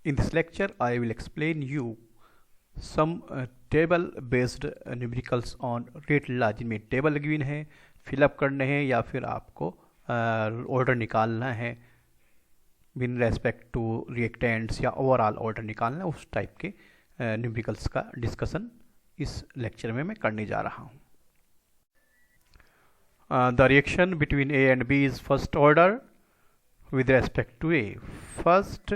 In this lecture, I will explain you some table-based numericals on rate law, जिनमें table given है, fill up करने हैं या फिर आपको ऑर्डर निकालना है विन रेस्पेक्ट टू रिएक्टेंट्स या ओवरऑल ऑर्डर निकालना है, उस टाइप के न्यूमेरिकल्स का डिस्कशन इस लेक्चर में मैं करने जा रहा हूँ. The reaction between A and B is first order with respect to A. First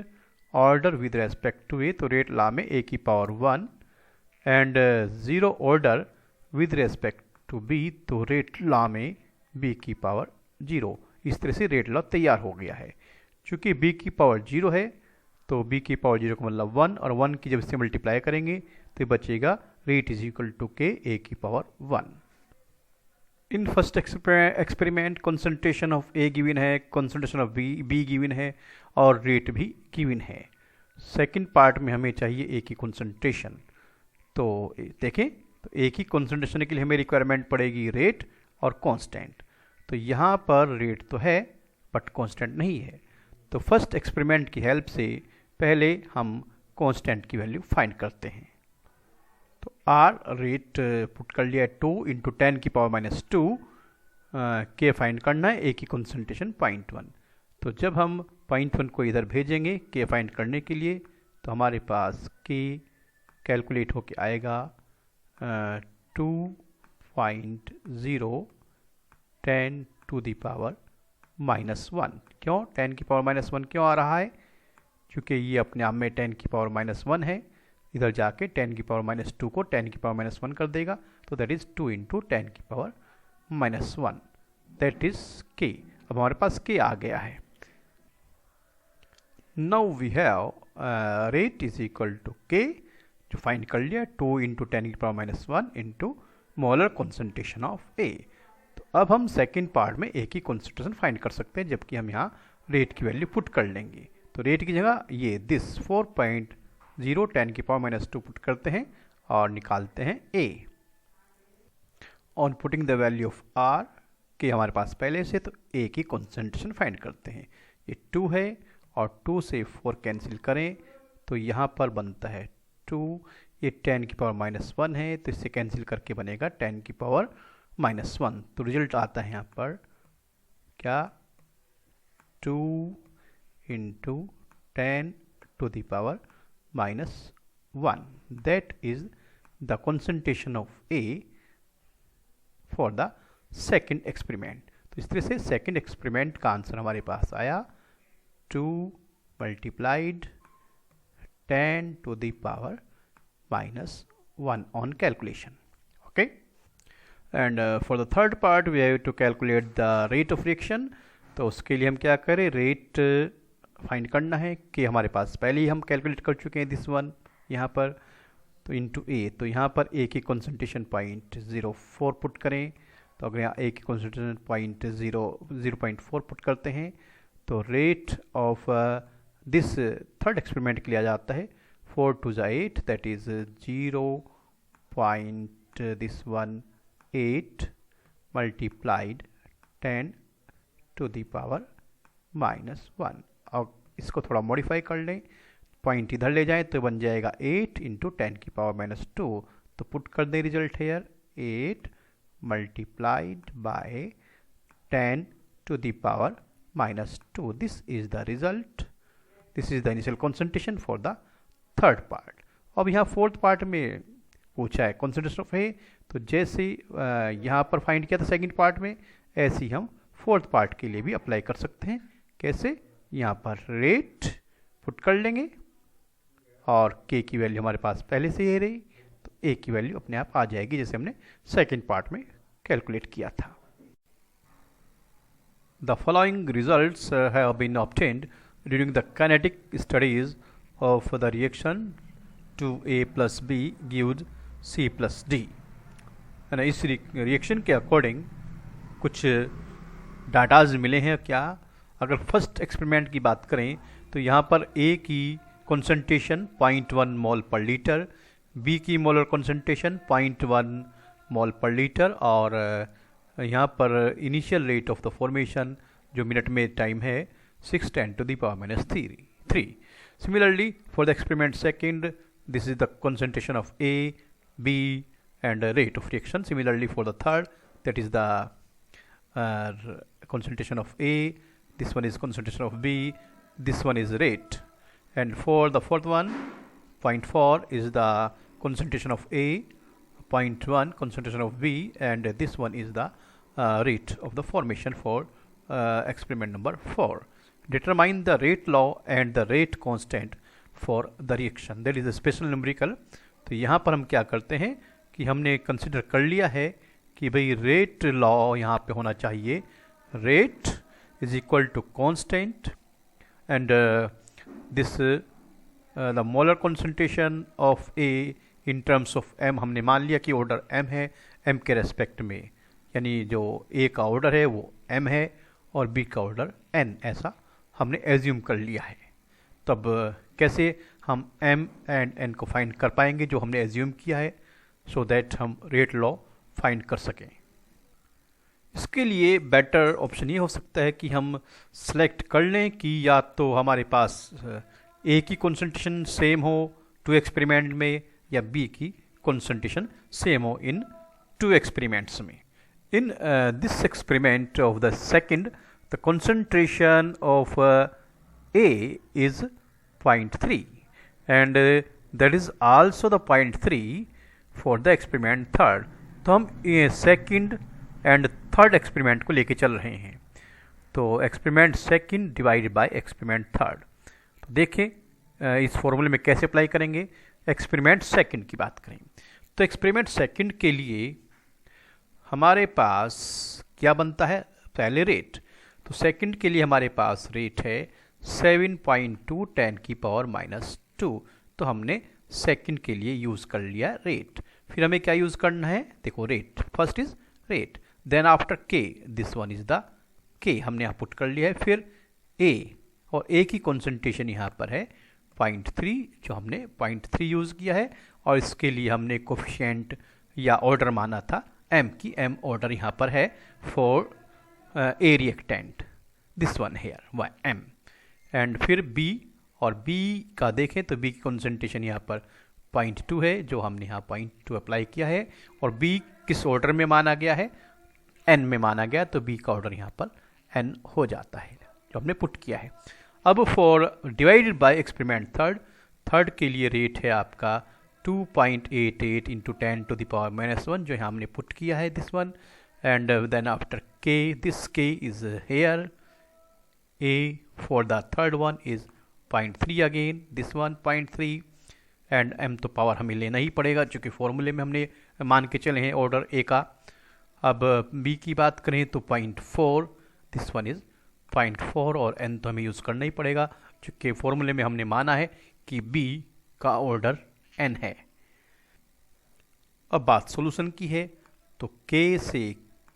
order with respect to A, तो रेट लॉ में A की power 1 and zero order with respect to B, तो रेट लॉ में B की power 0. इस तरह से rate law तैयार हो गया है. चूंकि B की पावर 0 है तो B की पावर 0 का मतलब 1, और 1 की जब इससे मल्टीप्लाई करेंगे तो बचेगा रेट इज इक्वल टू के A की power 1. In first experiment concentration of A given है, कंसंट्रेशन ऑफ B गिवन है और रेट भी गिवन है. सेकंड पार्ट में हमें चाहिए A की कंसंट्रेशन. तो देखें, तो A की कंसंट्रेशन के लिए हमें रिक्वायरमेंट पड़ेगी रेट और कांस्टेंट. तो यहाँ पर रेट तो है बट कांस्टेंट नहीं है. तो फर्स्ट एक्सपेरिमेंट की हेल्प से पहले हम कांस्टेंट की वैल्यू फाइंड करते हैं. तो आर रेट पुट कर लिया 2 इंटू 10 की पावर माइनस 2. के फाइंड करना है, ए की कंसंट्रेशन 0.1. तो जब हम 0.1 को इधर भेजेंगे के फाइंड करने के लिए, तो हमारे पास के कैलकुलेट होके आएगा 2.0 10 टू दी पावर माइनस 1. क्यों 10 की पावर माइनस 1 क्यों आ रहा है? क्योंकि ये अपने आप में 10 की पावर माइनस 1 है. इधर जाके 10 की पावर माइनस 2 को 10 की पावर माइनस 1 कर देगा. तो दैट इज 2 इंटू 10 की पावर माइनस 1, दैट इज के. अब हमारे पास के आ गया है. Now we have rate is equal to K, जो फाइंड कर लिया 2 इंटू 10 की power minus 1 into molar concentration of A. तो अब हम सेकेंड पार्ट में ए की कॉन्सेंट्रेशन फाइंड कर सकते हैं, जबकि हम यहाँ रेट की वैल्यू पुट कर लेंगे. तो रेट की जगह ये दिस 4.0 10 की पावर माइनस 2 पुट करते हैं और निकालते हैं A. On putting the value of R, K हमारे पास पहले से, तो ए की कॉन्सेंट्रेशन फाइंड करते हैं. ये 2 है और 2 से 4 कैंसिल करें तो यहाँ पर बनता है 2. ये 10 की पावर माइनस 1 है तो इससे कैंसिल करके बनेगा 10 की पावर माइनस 1. तो रिजल्ट आता है यहाँ पर क्या, 2 into 10 to the power minus 1. That is the concentration of A for the second experiment. तो इस तरह से सेकेंड एक्सपेरिमेंट का आंसर हमारे पास आया 2 multiplied 10 to the power minus 1 on calculation. Okay. And for the third part we have to calculate the rate of reaction. तो उसके लिए हम क्या करें, रेट फाइंड करना है कि हमारे पास पहले ही हम कैलकुलेट कर चुके हैं दिस वन यहाँ पर. तो इंटू ए, तो यहाँ पर ए की कॉन्सेंट्रेशन 0.04 पुट करें. तो अगर यहाँ ए की कॉन्सेंट्रेशन 0.4 पुट करते हैं तो rate of this third experiment के लिए आ जाता है 4 to the 8, that is 0.8 multiplied 10 to the power minus 1. अब इसको थोड़ा मॉडिफाई कर लें, पॉइंट इधर ले जाएं तो बन जाएगा 8 इंटू 10 की पावर माइनस 2. तो पुट कर दें result here 8 multiplied by 10 to the power minus 2. This is the result. This is the initial concentration for the third part. अब यहाँ फोर्थ पार्ट में पूछा है कॉन्सेंट्रेशन ऑफ ए. तो जैसे यहाँ पर फाइंड किया था सेकेंड पार्ट में, ऐसे ही हम फोर्थ पार्ट के लिए भी अप्लाई कर सकते हैं. कैसे, यहाँ पर रेट पुट कर लेंगे और के की वैल्यू हमारे पास पहले से ही रही, तो ए की वैल्यू अपने आप आ जाएगी जैसे हमने सेकेंड पार्ट में कैलकुलेट किया था. The following results have been obtained during the kinetic studies of the reaction 2a plus B gives c plus D. है ना, इस रिएक्शन के अकॉर्डिंग कुछ डाटाज मिले हैं. क्या, अगर फर्स्ट एक्सपेरिमेंट की बात करें तो यहाँ पर A की concentration 0.1 mole per litre, B की molar concentration 0.1 mole per litre, और यहाँ पर initial rate of the formation जो मिनट में टाइम है 6 10 to the power minus 3. Similarly, for the experiment second, this is the concentration of A, B, and rate of reaction. Similarly, for the third, that is the concentration of A, this one is concentration of B, this one is rate. And for the fourth one, 0.4 is the concentration of A, 0.1 concentration of B, and this one is the rate of the formation for experiment number 4. Determine the rate law and the rate constant for the reaction. That is a special numerical. तो यहाँ पर हम क्या करते हैं कि हमने consider कर लिया है कि भाई रेट लॉ यहाँ पे होना चाहिए, rate is equal to constant and this the molar concentration of A in terms of M. हमने मान लिया कि ऑर्डर एम है, एम के रेस्पेक्ट में, यानी जो ए का ऑर्डर है वो एम है और बी का ऑर्डर एन, ऐसा हमने एज्यूम कर लिया है. तब कैसे हम एम एंड एन को फाइंड कर पाएंगे जो हमने एज्यूम किया है, सो दैट हम रेट लॉ फाइंड कर सकें. इसके लिए बेटर ऑप्शन ये हो सकता है कि हम सेलेक्ट कर लें कि या तो हमारे पास ए की कॉन्सेंट्रेशन सेम हो 2 एक्सपेरिमेंट में, या बी की कॉन्सेंट्रेशन सेम हो इन 2 एक्सपेरिमेंट्स में. In this experiment of the second, the concentration of A is 0.3 and that is also the 0.3 for the experiment third. तो हम सेकंड एंड थर्ड एक्सपेरिमेंट को लेके चल रहे हैं. तो experiment second divided by experiment third. तो देखें इस फॉर्मूले में कैसे अप्लाई करेंगे. एक्सपेरिमेंट सेकंड की बात करें तो एक्सपेरिमेंट सेकंड के लिए हमारे पास क्या बनता है, पहले रेट. तो सेकंड के लिए हमारे पास रेट है 7.2 10 की पावर -2. तो हमने सेकंड के लिए यूज़ कर लिया रेट. फिर हमें क्या यूज़ करना है, देखो rate first is rate, then after K this one is the K हमने यहाँ पुट कर लिया है. फिर ए, और ए की कॉन्सेंट्रेशन यहाँ पर है 0.3 जो हमने 0.3 यूज़ किया है, और इसके लिए हमने कोफिशिएंट या ऑर्डर माना था एम की, एम ऑर्डर यहाँ पर है for A reactant, this one here M. And फिर बी, और बी का देखें तो बी की कॉन्सेंट्रेशन यहाँ पर 0.2 है जो हमने यहाँ 0.2 अप्लाई किया है, और बी किस ऑर्डर में माना गया है, एन में माना गया, तो बी का ऑर्डर यहाँ पर एन हो जाता है जो हमने पुट किया है. अब for divided by experiment third, third के लिए रेट है आपका 2.88 इंटू 10 to the power -1 जो यहाँ हमने पुट किया है, this one. And then after K, this K is here, A for the third one is 0.3 again, this one 0.3. And M तो पावर हमें लेना ही पड़ेगा क्योंकि फॉर्मूले में हमने मान के चले हैं ऑर्डर ए का. अब बी की बात करें तो 0.4, दिस वन इज 0.4, और एन तो हमें यूज़ करना ही पड़ेगा क्योंकि फॉर्मूले में हमने माना है कि बी का ऑर्डर एन है. अब बात सॉल्यूशन की है तो के से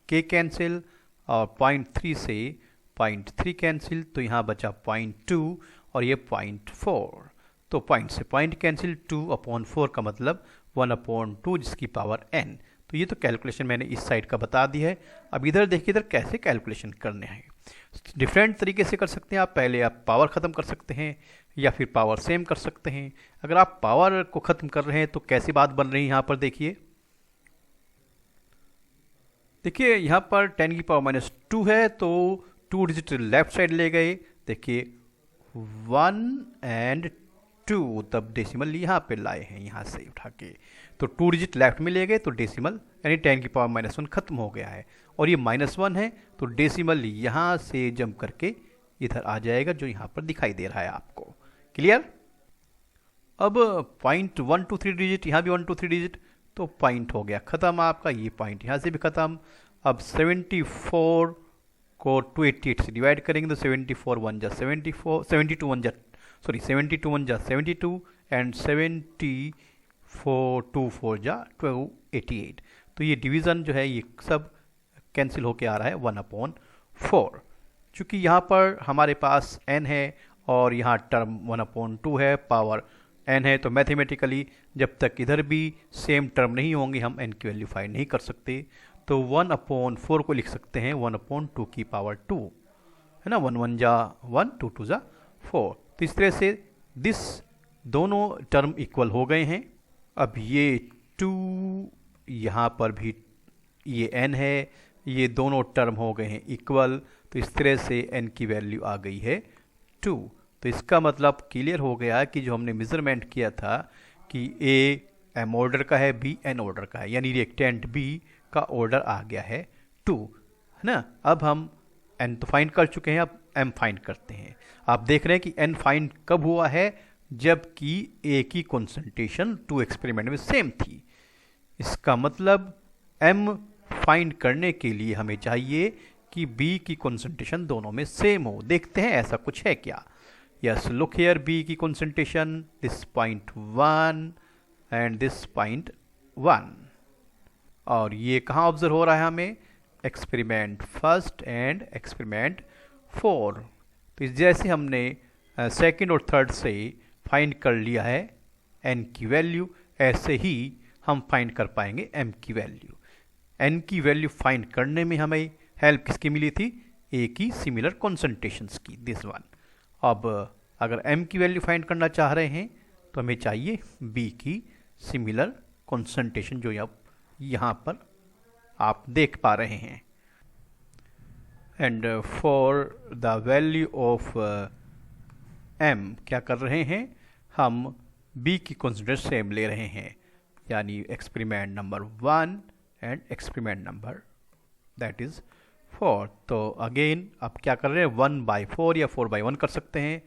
के कैंसिल और 0.3 से 0.3 कैंसिल, तो यहाँ बचा 0.2 और ये 0.4. तो पॉइंट से पॉइंट कैंसिल, 2/4 का मतलब 1/2 जिसकी पावर n. तो ये तो कैलकुलेशन मैंने इस साइड का बता दी है. अब इधर देखिए इधर कैसे कैलकुलेशन करने हैं. डिफरेंट तरीके से कर सकते हैं आप. पहले आप पावर ख़त्म कर सकते हैं या फिर पावर सेम कर सकते हैं. अगर आप पावर को ख़त्म कर रहे हैं तो कैसी बात बन रही है यहाँ पर देखिए यहाँ पर 10 की पावर -2 है तो 2 डिजिट लेफ्ट साइड ले गए. देखिए 1 and 2, तब डेसिमल यहाँ पे लाए हैं यहाँ से उठा के, तो 2 डिजिट लेफ्ट में ले गए तो डेसिमल यानी 10 की पावर -1 खत्म हो गया है. और ये -1 है तो डेसिमल यहाँ से जंप करके इधर आ जाएगा जो यहाँ पर दिखाई दे रहा है आपको. क्लियर. अब पॉइंट 1 2 3 डिजिट, यहाँ भी 1 2 3 डिजिट, तो पॉइंट हो गया ख़त्म आपका. ये पॉइंट यहाँ से भी ख़त्म. अब 74 को 288 से डिवाइड करेंगे तो 74 1 जा 74, 72 1 जा 72 एंड 74 2 4 जा 288. तो ये डिवीज़न जो है ये सब कैंसिल होके आ रहा है 1/4. चूँकि यहाँ पर हमारे पास n है और यहाँ टर्म 1/2 है, पावर n है, तो मैथमेटिकली जब तक इधर भी सेम टर्म नहीं होंगे हम n की वैल्यू फाइंड नहीं कर सकते. तो 1/4 को लिख सकते हैं 1/2 की पावर 2, है ना. 1 1 जा 1, 2 2 जा 4. तो इस तरह से दिस दोनों टर्म इक्वल हो गए हैं। अब ये 2 यहाँ पर भी ये n है, ये दोनों टर्म हो गए हैं इक्वल, तो इस तरह से n की वैल्यू आ गई है 2। तो इसका मतलब क्लियर हो गया कि जो हमने मेजरमेंट किया था कि a m ऑर्डर का है, b n ऑर्डर का है, यानी रिएक्टेंट b का ऑर्डर आ गया है 2, है ना। अब हम n तो फाइंड कर चुके हैं, अब m फाइंड करते हैं। आप देख रहे हैं कि n फाइंड कब हुआ है, जबकि a की कॉन्सेंट्रेशन 2 एक्सपेरिमेंट में सेम थी। इसका मतलब m फाइंड करने के लिए हमें चाहिए कि b की कॉन्सेंट्रेशन दोनों में सेम हो। देखते हैं ऐसा कुछ है क्या। यस, लुक हियर, b की कॉन्सेंट्रेशन दिस 0.1 एंड दिस 0.1, और ये कहाँ ऑब्जर्व हो रहा है हमें, एक्सपेरिमेंट फर्स्ट एंड एक्सपेरिमेंट 4। तो इस जैसे हमने सेकंड और थर्ड से फाइंड कर लिया है n की वैल्यू, ऐसे ही हम फाइंड कर पाएंगे m की वैल्यू। n की वैल्यू फाइंड करने में हमें हेल्प किसकी मिली थी, a की सिमिलर कॉन्सेंट्रेशंस की, दिस वन। अब अगर m की वैल्यू फाइंड करना चाह रहे हैं तो हमें चाहिए b की सिमिलर कॉन्सेंट्रेशन, जो यहाँ पर आप देख पा रहे हैं। And for the value of m क्या कर रहे हैं, हम b की कॉन्सेंट्रेशन सेम ले रहे हैं, यानी experiment number 1 and experiment number that is 4। तो अगेन आप क्या कर रहे हैं, 1/4 या 4/1 कर सकते हैं।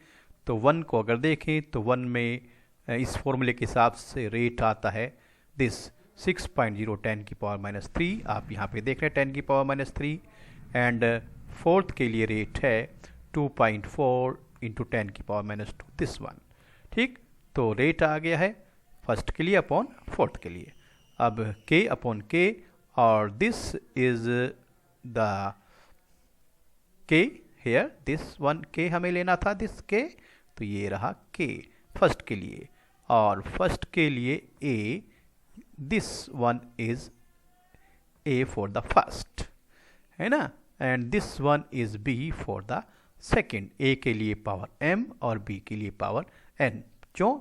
तो 1 को अगर देखें तो 1 में इस फॉर्मूले के हिसाब से रेट आता है दिस 6.0 10 की पावर -3, आप यहाँ पे देख रहे हैं 10 की पावर -3, एंड फोर्थ के लिए रेट है 2.4 इंटू 10 की पावर -2, दिस वन। ठीक, तो रेट आ गया है फर्स्ट के लिए अपॉन फोर्थ के लिए। अब k अपॉन k, और this is the k here, this one k हमें लेना था, दिस k, तो ये रहा k फर्स्ट के लिए, और फर्स्ट के लिए a, this one is a for the first, है ना, and this one is b for the second. a के लिए पावर m और b के लिए पावर n, क्यों,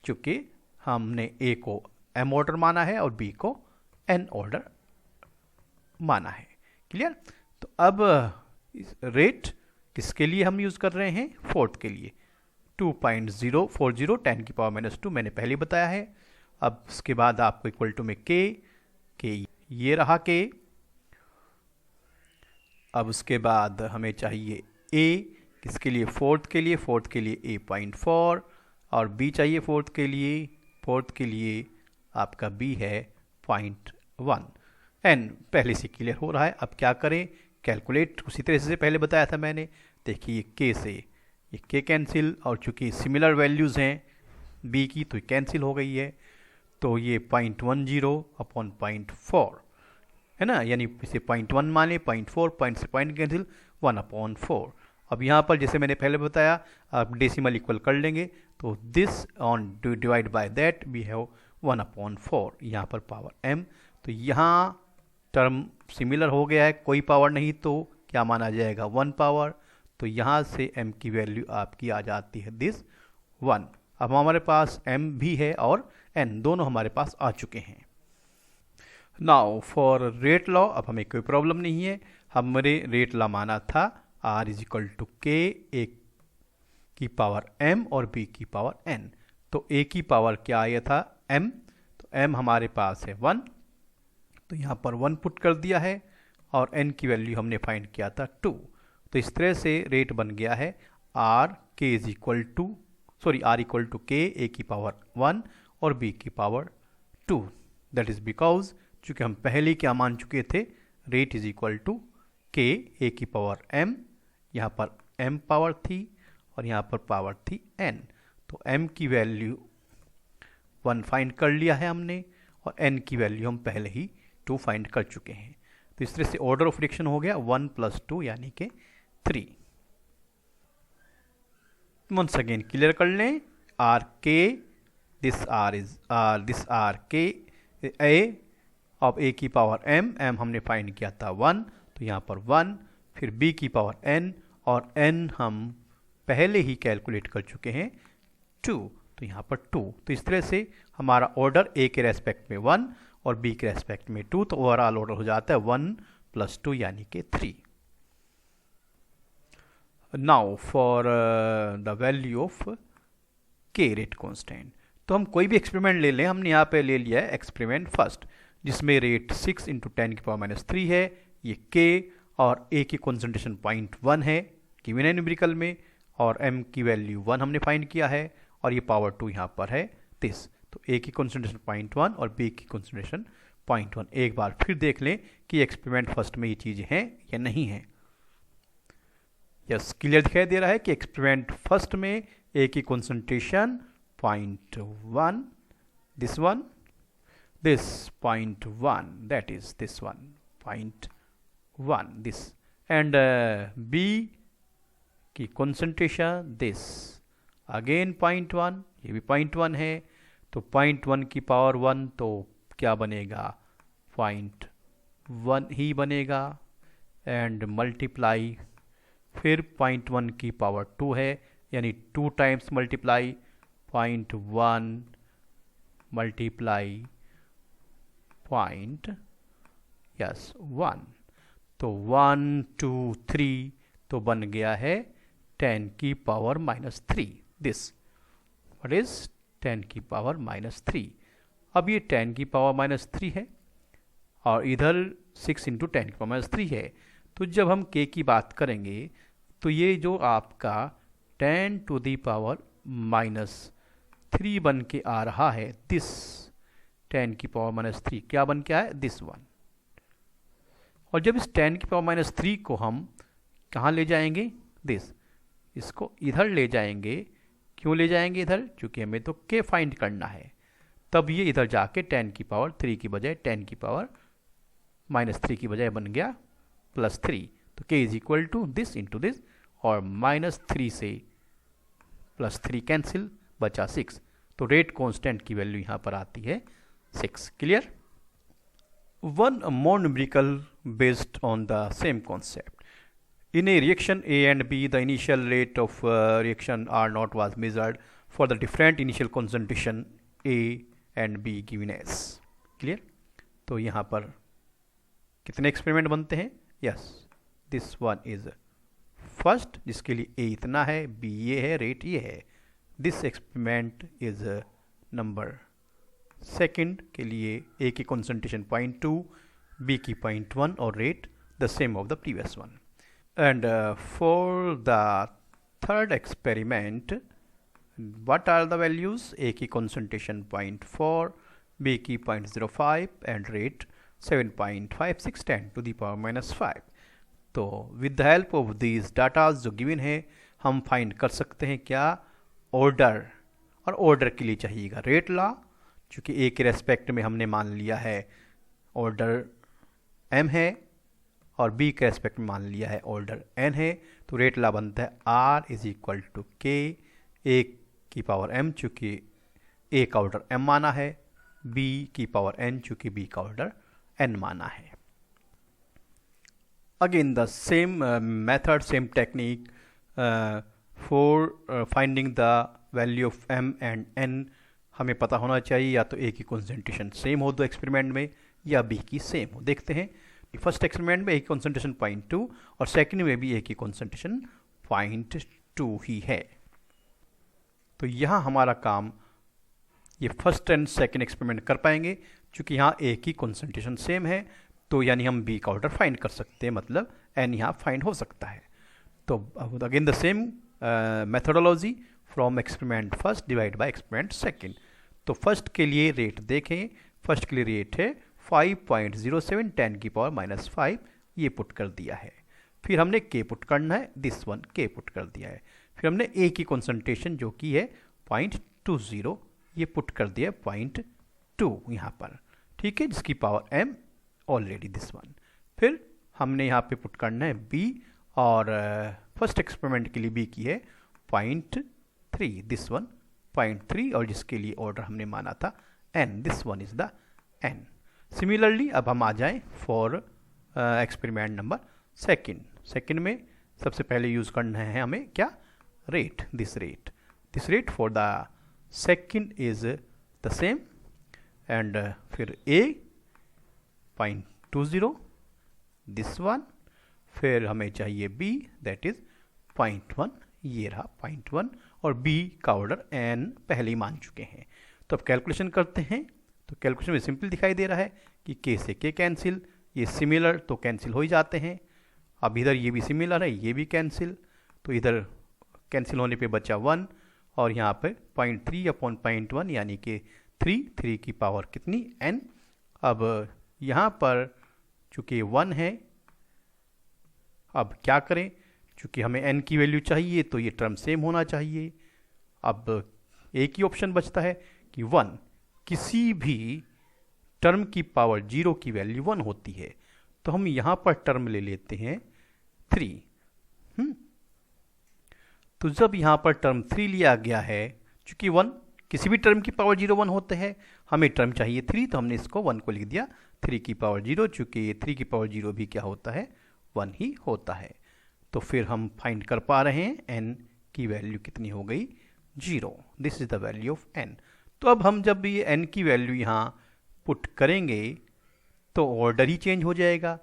चूंकि हमने a को m ऑर्डर माना है और b को n ऑर्डर माना है। क्लियर। तो अब रेट किसके लिए हम यूज कर रहे हैं, फोर्थ के लिए 2.040 10 की पावर -2 मैंने पहले बताया है। अब उसके बाद आपको इक्वल टू में k ये रहा k। अब उसके बाद हमें चाहिए a किसके लिए, फोर्थ के लिए, फोर्थ के लिए a.4, और b चाहिए फोर्थ के लिए आपका b है 0.1। n पहले से क्लियर हो रहा है। अब क्या करें, कैलकुलेट उसी तरह से पहले बताया था मैंने। देखिए k से ये k कैंसिल, और चूंकि सिमिलर वैल्यूज़ हैं b की तो कैंसिल हो गई है, तो ये 0.10 अपॉन 0.4 है ना, यानी इसे 0.1 माने, 0.4 पॉइंट से पॉइंट कैंसिल 1/4। अब यहाँ पर जैसे मैंने पहले बताया आप डेसिमल इक्वल कर लेंगे, तो this on divide by that we have 1/4, यहाँ पर पावर m। तो यहाँ टर्म सिमिलर हो गया है, कोई पावर नहीं तो क्या माना जाएगा, 1 पावर। तो यहाँ से m की वैल्यू आपकी आ जाती है दिस 1। अब हमारे पास m भी है और n दोनों हमारे पास आ चुके हैं। नाउ फॉर रेट लॉ, अब हमें कोई प्रॉब्लम नहीं है। हमने रेट लॉ माना था r is equal to k, a की पावर m और b की पावर n। तो a की पावर क्या आया था, m, तो m हमारे पास है 1, तो यहाँ पर 1 पुट कर दिया है, और n की वैल्यू हमने फाइंड किया था 2। तो इस तरह से रेट बन गया है r equal to k, a की पावर 1 और b की पावर 2। दैट इज बिकॉज चूंकि हम पहले क्या मान चुके थे, rate is equal to k, a की पावर m, यहाँ पर m पावर थी और यहाँ पर पावर थी n। तो m की वैल्यू 1 फाइंड कर लिया है हमने, और n की वैल्यू हम पहले ही 2 फाइंड कर चुके हैं। तो इस तरह से ऑर्डर ऑफ रिएक्शन हो गया 1 + 2 यानी कि 3। वंस अगेन क्लियर कर लें, आर के, दिस आर के a ऑफ a की पावर m हमने फाइंड किया था 1, तो यहाँ पर 1, फिर b की पावर n, और n हम पहले ही कैलकुलेट कर चुके हैं 2, तो यहाँ पर 2। तो इस तरह से हमारा ऑर्डर ए के रेस्पेक्ट में 1 और बी के रेस्पेक्ट में 2, तो ओवरऑल ऑर्डर हो जाता है 1 + 2 यानी कि 3। Now for the value of के रेट कांस्टेंट, तो हम कोई भी एक्सपेरिमेंट ले लें। हमने यहाँ पे ले लिया है एक्सपेरिमेंट फर्स्ट, जिसमें रेट 6 × 10⁻³ है, ये के, और ए की कॉन्सेंट्रेशन 0.1 है गिवन है न्यूमेरिकल में, और एम की वैल्यू 1 हमने फाइंड किया है, और ये पावर 2 यहाँ पर है दिस। तो ए की कॉन्सेंट्रेशन 0.1 और बी की कॉन्सेंट्रेशन 0.1। एक बार फिर देख लें कि एक्सपेरिमेंट फर्स्ट में ये चीज़ें हैं या नहीं है। यस, क्लियर दिखाई दे रहा है कि एक्सपेरिमेंट फर्स्ट में ए की concentration 0.1, this one, this 0.1, that is this one 0.1 this, and B की concentration this again 0.1, ये भी 0.1 है, तो 0.1 की पावर 1 तो क्या बनेगा 0.1 ही बनेगा, एंड मल्टीप्लाई फिर 0.1 की पावर 2 है, यानी 2 टाइम्स मल्टीप्लाई 0.1 मल्टीप्लाई 1, तो 1 2 3, तो बन गया है 10⁻³ दिस। What is 10⁻³? अब ये 10⁻³ है और इधर 6 × 10⁻³ है, तो जब हम k की बात करेंगे तो ये जो आपका 10⁻³ बन के आ रहा है दिस, 10⁻³ क्या बन के आया है दिस वन। और जब इस 10⁻³ को हम कहाँ ले जाएंगे दिस, इसको इधर ले जाएंगे। क्यों ले जाएंगे इधर? क्योंकि हमें तो k फाइंड करना है। तब ये इधर जाके 10⁻³ की बजाय 10⁻³ की बजाय बन गया +3, तो k = दिस इंटू दिस, और -3 से +3 कैंसिल, बचा 6, तो रेट कांस्टेंट की वैल्यू यहाँ पर आती है 6। Clear? One more numerical based on the same concept. In a reaction A and B, the initial rate of reaction R0 was measured for the different initial concentration A and B given as. Clear? तो यहाँ पर कितने experiment बनते हैं? Yes, this one is first, जिसके लिए A इतना है, B ये है, रेट ये है। This experiment is number second के लिए A की concentration 0.2, B की 0.1 और rate the same of the previous one. And for the third experiment, what are the values? A की concentration 0.4, B की 0.05 and rate 7.56 10⁻⁵ तो with the help of these data जो given है, हम find कर सकते हैं क्या? ऑर्डर। और ऑर्डर के लिए चाहिएगा रेट लॉ, क्योंकि ए के रेस्पेक्ट में हमने मान लिया है ऑर्डर m है और बी के रेस्पेक्ट में मान लिया है ऑर्डर n है, तो रेट लॉ बनता है R = K, a की पावर m चूँकि a का ऑर्डर m माना है, b की पावर n चूँकि b का ऑर्डर n माना है। Again the same method, same technique for finding the value of m and n। हमें पता होना चाहिए या तो a की कॉन्सेंट्रेशन सेम हो दो एक्सपेरिमेंट में, या b की सेम हो। देखते हैं, फर्स्ट एक्सपेरिमेंट में a की कॉन्सेंट्रेशन 0.2 और सेकंड में भी a की कॉन्सेंट्रेशन 0.2 ही है। तो यहाँ हमारा काम ये फर्स्ट एंड सेकंड एक्सपेरिमेंट कर पाएंगे, क्योंकि यहाँ a की कॉन्सेंट्रेशन सेम है, तो यानी हम b का ऑर्डर फाइंड कर सकते हैं, मतलब n यहाँ फाइंड हो सकता है। तो again the same methodology from experiment first divide by experiment second. तो फर्स्ट के लिए रेट देखें, फर्स्ट के लिए रेट है 5.07 10⁻⁵, ये पुट कर दिया है। फिर हमने k पुट करना है, दिस वन k पुट कर दिया है। फिर हमने a की कॉन्सेंट्रेशन जो कि है 0.20, ये पुट कर दिया है 0.2 यहाँ पर, ठीक है, जिसकी power m already this one. फिर हमने यहाँ पे पुट करना है b, और फर्स्ट एक्सपेरिमेंट के लिए b की है 0.3, दिस वन 0.3, और जिसके लिए ऑर्डर हमने माना था n, this one is the n। Similarly अब हम आ जाएं for experiment number second. Second में सबसे पहले यूज़ करना है हमें क्या? Rate, this rate. This rate for the second is the same and फिर A 0.20 दिस वन, फिर हमें चाहिए B दैट इज 0.1, ये रहा 0.1 और B का ऑर्डर n पहले ही मान चुके हैं। तो अब कैलकुलेशन करते हैं। तो कैलकुलेशन में सिंपल दिखाई दे रहा है कि K से K कैंसिल, ये सिमिलर तो कैंसिल हो ही जाते हैं। अब इधर ये भी सिमिलर है, ये भी कैंसिल, तो इधर कैंसिल होने पे बचा 1 और यहाँ पे 0.3 अपॉन 0.1 यानी कि 3 की पावर कितनी n। अब यहाँ पर चूँकि 1 है, अब क्या करें, चूँकि हमें n की वैल्यू चाहिए तो ये टर्म सेम होना चाहिए। अब एक ही ऑप्शन बचता है कि 1 किसी भी टर्म की पावर 0 की वैल्यू 1 होती है, तो हम यहाँ पर टर्म ले लेते हैं 3। तो जब यहाँ पर टर्म 3 लिया गया है, चूंकि 1 किसी भी टर्म की पावर 0 1 होते हैं, हमें टर्म चाहिए 3, तो हमने इसको 1 को लिख दिया 3 की पावर 0, चूंकि ये 3 की पावर 0 भी क्या होता है 1 ही होता है। तो फिर हम फाइंड कर पा रहे हैं n की वैल्यू कितनी हो गई 0, this is the value of n। तो अब हम जब ये n की वैल्यू यहाँ पुट करेंगे तो ऑर्डर ही चेंज हो जाएगा,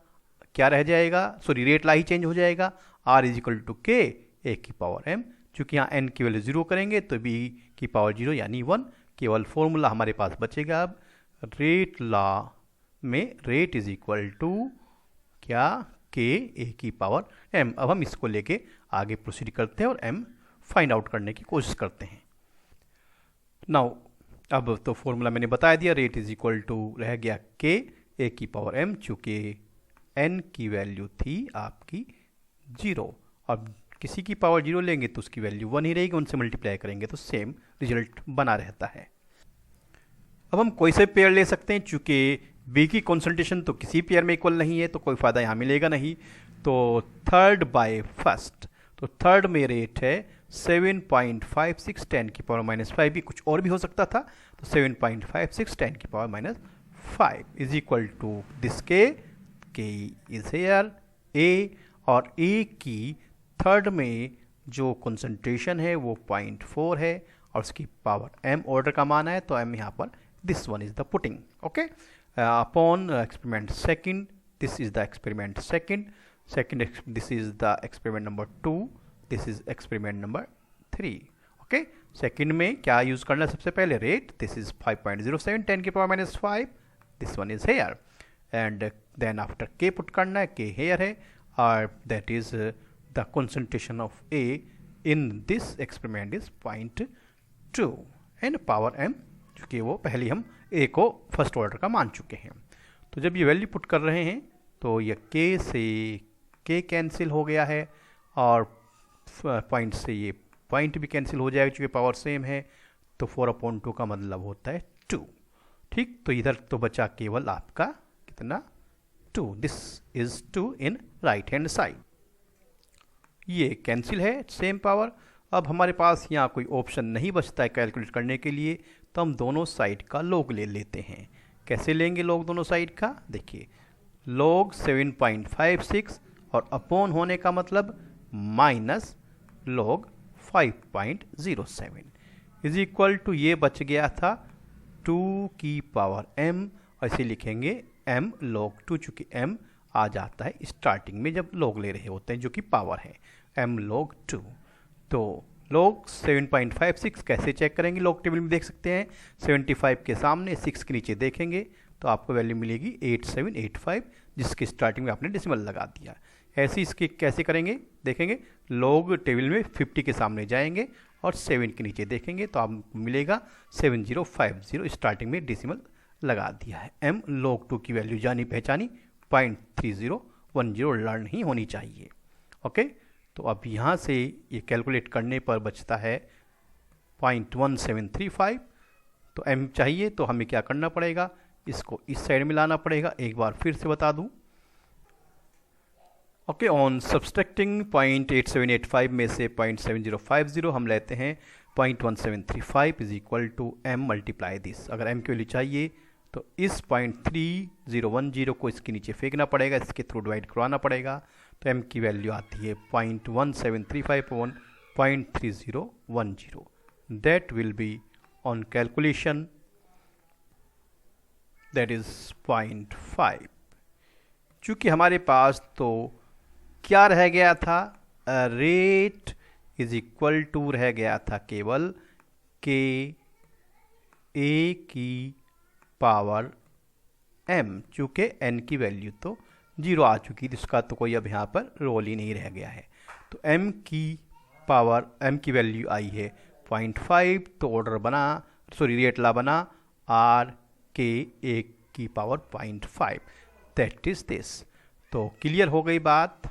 क्या रह जाएगा, सॉरी रेट ला ही चेंज हो जाएगा, r is equal to k a की पावर m। चूँकि यहाँ n की वैल्यू 0 करेंगे तो b की पावर 0 यानी 1, केवल फॉर्मूला हमारे पास बचेगा अब रेट लॉ में रेट इज इक्वल टू क्या k a की पावर m। अब हम इसको लेके आगे प्रोसीड करते हैं और m फाइंड आउट करने की कोशिश करते हैं। नाउ अब तो फॉर्मूला मैंने बता दिया, रेट इज इक्वल टू रह गया k a की पावर m, चूँकि n की वैल्यू थी आपकी 0, अब किसी की पावर 0 लेंगे तो उसकी वैल्यू 1 ही रहेगी, उनसे मल्टीप्लाई करेंगे तो सेम रिजल्ट बना रहता है। अब हम कोई से पेयर ले सकते हैं, चूँकि B की कॉन्सेंट्रेशन तो किसी पेयर में इक्वल नहीं है तो कोई फ़ायदा यहाँ मिलेगा नहीं। तो थर्ड बाय फर्स्ट, तो थर्ड में रेट है 7.56 10 की पावर -5, भी कुछ और भी हो सकता था, तो 7.56 10 की power -5 is equal to this K is here A, और A की थर्ड में जो कॉन्सेंट्रेशन है वो 0.4 है और उसकी पावर m ऑर्डर का मान है, तो m यहाँ पर this one is the putting, okay, upon experiment second, this is the experiment second, this is the experiment number 2, this is experiment number 3, okay. Second में क्या यूज करना है, सबसे पहले रेट, दिस इज 5.07 10 की power -5, this one is here, and then after k put करना है, k here है, और that is the concentration of A in this experiment is 0.2 and power m, क्योंकि वो पहले हम A को फर्स्ट ऑर्डर का मान चुके हैं। तो जब ये वैल्यू पुट कर रहे हैं तो ये K से K कैंसिल हो गया है और पॉइंट से ये पॉइंट भी कैंसिल हो जाएगा, क्योंकि पावर सेम है, तो 4/2 का मतलब होता है 2, ठीक। तो इधर तो बचा केवल आपका कितना 2, this is 2 in right hand side, ये कैंसिल है सेम पावर। अब हमारे पास यहाँ कोई ऑप्शन नहीं बचता है कैलकुलेट करने के लिए, तो हम दोनों साइड का लॉग ले लेते हैं। कैसे लेंगे लॉग दोनों साइड का, देखिए लॉग 7.56 और अपॉन होने का मतलब minus log 5.07 is equal to, ये बच गया था 2 की पावर m, और इसे लिखेंगे m log 2, चूँकि m आ जाता है स्टार्टिंग में जब लॉग ले रहे होते हैं, जो कि पावर है m log 2। तो लॉग 7.56 कैसे चेक करेंगे, लॉग टेबल में देख सकते हैं 75 के सामने 6 के नीचे देखेंगे तो आपको वैल्यू मिलेगी 8785, जिसके स्टार्टिंग में आपने डेसिमल लगा दिया। ऐसे इसके कैसे करेंगे देखेंगे, लॉग टेबल में 50 के सामने जाएंगे और 7 के नीचे देखेंगे तो आपको मिलेगा 7050, स्टार्टिंग में डेसिमल लगा दिया है। m log 2 की वैल्यू जानी पहचानी 0.3010 लर्न ही होनी चाहिए, ओके। तो अब यहाँ से ये कैलकुलेट करने पर बचता है 0.1735, तो m चाहिए तो हमें क्या करना पड़ेगा, इसको इस साइड में लाना पड़ेगा। एक बार फिर से बता दूं, ओके, ऑन सब्सट्रैक्टिंग 0.8785 में से 0.7050 हम लेते हैं 0.1735 is equal to m multiply this. अगर m की वैल्यू चाहिए तो इस 0.3010 को इसके नीचे फेंकना पड़ेगा, इसके थ्रू डिवाइड करवाना पड़ेगा, तो m की वैल्यू आती है 0.1735 upon 0.3010, that will be on calculation, that is 0.5। चूँकि हमारे पास तो क्या रह गया था, रेट इज इक्वल टू रह गया था केवल के ए की पावर m, चूँकि n की वैल्यू तो 0 आ चुकी थी, इसका तो कोई अब यहाँ पर रोल ही नहीं रह गया है। तो m की वैल्यू आई है 0.5, तो ऑर्डर बना, रेट ला बना r के a की पावर 0.5, दैट इज दिस। तो क्लियर हो गई बात।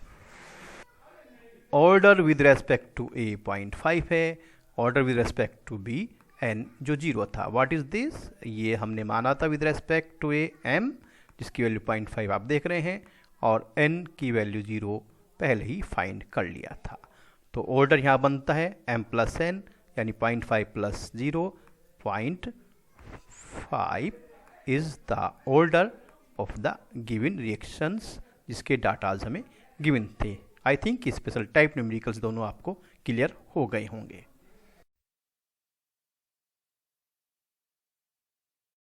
Order with respect to a 0.5 है, order with respect to b n जो 0 था। व्हाट इज दिस, ये हमने माना था with respect to a m, जिसकी वैल्यू 0.5 आप देख रहे हैं, और n की वैल्यू 0 पहले ही फाइंड कर लिया था। तो ऑर्डर यहाँ बनता है m प्लस n, यानी 0.5 plus 0, 0.5 is the order of the given reactions, जिसके डाटाज हमें गिवन थे। I think special type numericals दोनों आपको क्लियर हो गए होंगे।